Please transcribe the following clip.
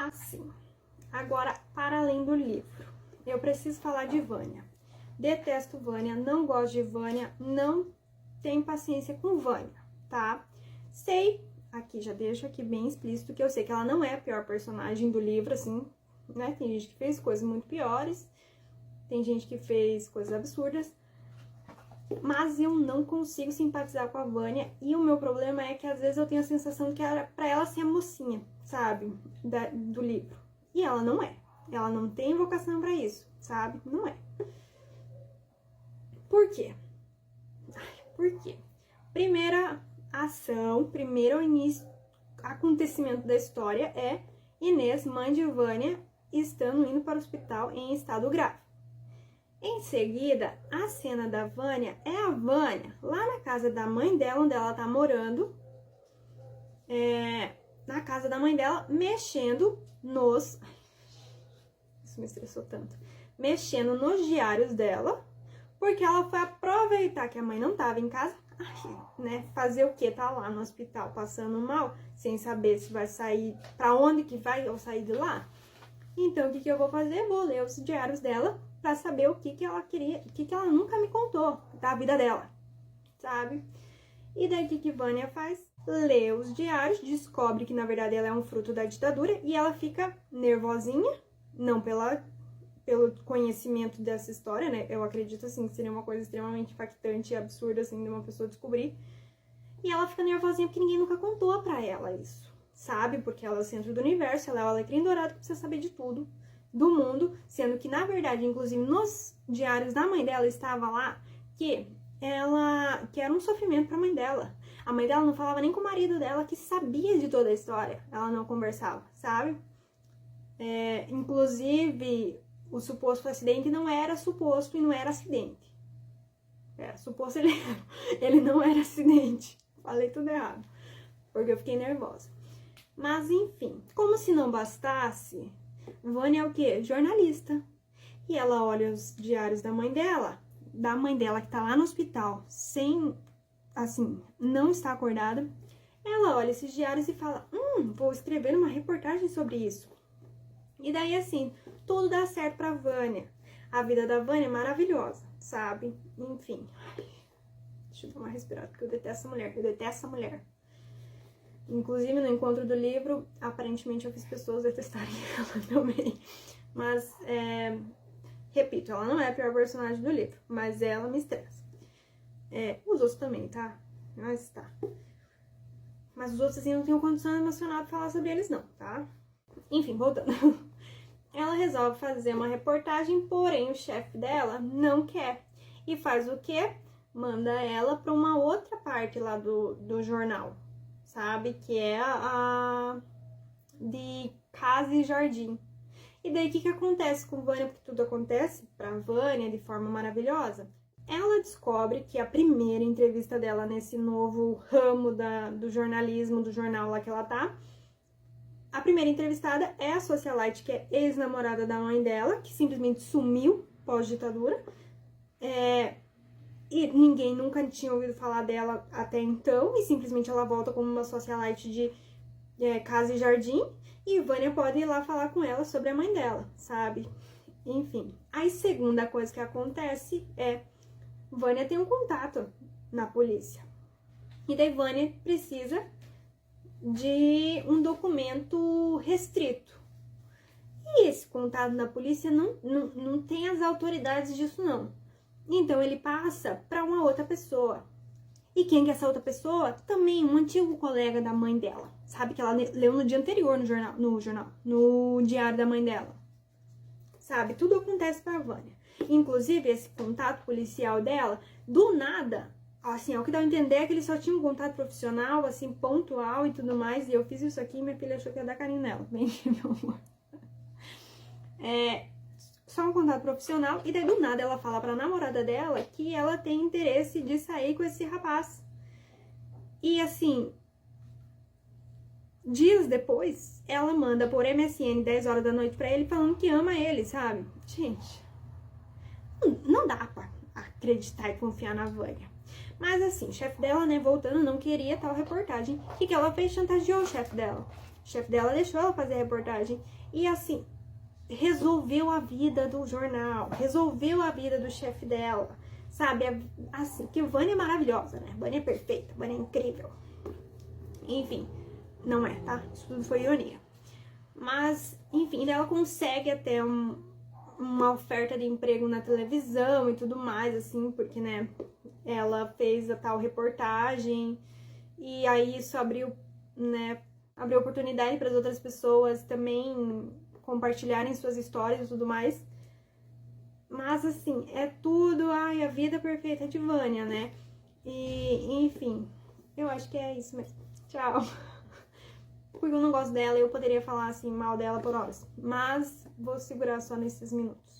Assim, agora, para além do livro, eu preciso falar de Vânia. Detesto Vânia, não gosto de Vânia, não tenho paciência com Vânia, tá? Sei, aqui já deixo aqui bem explícito, que eu sei que ela não é a pior personagem do livro, assim, né? Tem gente que fez coisas muito piores, tem gente que fez coisas absurdas, mas eu não consigo simpatizar com a Vânia, e o meu problema é que às vezes eu tenho a sensação que era pra ela ser a mocinha, sabe, do livro. E ela não é. Ela não tem vocação pra isso, sabe? Não é. Por quê? Por quê? Primeira ação, primeiro acontecimento da história é Inês, mãe de Vânia, estando indo para o hospital em estado grave. Em seguida, a cena da Vânia é a Vânia lá na casa da mãe dela, onde ela tá morando, na casa da mãe dela, mexendo nos... Isso me estressou tanto. Mexendo nos diários dela, porque ela foi aproveitar que a mãe não tava em casa, né? Fazer o quê? Tá lá no hospital passando mal, sem saber se vai sair, pra onde que vai eu sair de lá. Então, o que eu vou fazer? Vou ler os diários dela pra saber o que ela queria, o que ela nunca me contou da vida dela, sabe? E daí, o que Vânia faz? Lê os diários, descobre que, na verdade, ela é um fruto da ditadura e ela fica nervosinha, não pelo conhecimento dessa história, né? Eu acredito, assim, que seria uma coisa extremamente impactante e absurda, assim, de uma pessoa descobrir. E ela fica nervosinha porque ninguém nunca contou pra ela isso, sabe? Porque ela é o centro do universo, ela é o alecrim dourado que precisa saber de tudo do mundo, sendo que, na verdade, inclusive nos diários da mãe dela estava lá que era um sofrimento pra mãe dela. A mãe dela não falava nem com o marido dela, que sabia de toda a história. Ela não conversava, sabe? Inclusive, o suposto acidente não era suposto e não era acidente. Era suposto, ele não era acidente. Falei tudo errado, porque eu fiquei nervosa. Mas, enfim, como se não bastasse, Vânia é o quê? Jornalista. E ela olha os diários da mãe dela que tá lá no hospital, sem, assim, não está acordada. Ela olha esses diários e fala, vou escrever uma reportagem sobre isso. E daí, assim, tudo dá certo pra Vânia. A vida da Vânia é maravilhosa, sabe? Enfim. Deixa eu dar uma respirada, porque eu detesto essa mulher. Inclusive, no encontro do livro, aparentemente eu fiz pessoas detestarem ela também. Mas, repito, ela não é a pior personagem do livro, mas ela me estressa. Os outros também, tá? Mas tá. Mas os outros, assim, eu não tenho condição emocional pra falar sobre eles, não, tá? Enfim, voltando. Ela resolve fazer uma reportagem, porém o chefe dela não quer. E faz o quê? Manda ela pra uma outra parte lá do jornal, sabe? Que é a de Casa e Jardim. E daí, o que acontece com Vânia? Porque tudo acontece pra Vânia de forma maravilhosa. Ela descobre que a primeira entrevista dela nesse novo ramo do jornalismo, do jornal lá que ela tá, a primeira entrevistada é a socialite, que é ex-namorada da mãe dela, que simplesmente sumiu pós-ditadura. E ninguém nunca tinha ouvido falar dela até então, e simplesmente ela volta como uma socialite de Casa e Jardim, e Vânia pode ir lá falar com ela sobre a mãe dela, sabe? Enfim. A segunda coisa que acontece é Vânia tem um contato na polícia. E daí Vânia precisa de um documento restrito. E esse contato na polícia não tem as autoridades disso, não. Então, ele passa para uma outra pessoa. E quem que é essa outra pessoa? Também um antigo colega da mãe dela. Sabe, que ela leu no dia anterior no diário da mãe dela. Sabe, tudo acontece pra Vânia. Inclusive, esse contato policial dela, do nada, assim, o que dá a entender é que ele só tinha um contato profissional, assim, pontual e tudo mais. E eu fiz isso aqui e minha filha achou que ia dar carinho nela. Bem, meu amor. Só um contato profissional, e daí do nada ela fala pra namorada dela que ela tem interesse de sair com esse rapaz. E assim, dias depois, ela manda por MSN 10 horas da noite pra ele falando que ama ele, sabe? Gente, não dá pra acreditar e confiar na Vânia. Mas assim, o chefe dela, né, voltando, não queria tal reportagem. O que ela fez? Chantageou o chefe dela. O chefe dela deixou ela fazer a reportagem. E assim, resolveu a vida do jornal, resolveu a vida do chefe dela, sabe? Assim, que Vânia é maravilhosa, né? Vânia é perfeita, Vânia é incrível. Enfim, não é, tá? Isso tudo foi ironia. Mas, enfim, ela consegue até uma oferta de emprego na televisão e tudo mais, assim, porque, né, ela fez a tal reportagem e aí isso abriu, né, abriu oportunidade para as outras pessoas também compartilharem suas histórias e tudo mais. Mas, assim, é tudo, ai, a vida perfeita de Vânia, né? E, enfim, eu acho que é isso mesmo. Tchau. Porque eu não gosto dela e eu poderia falar, assim, mal dela por horas. Mas vou segurar só nesses minutos.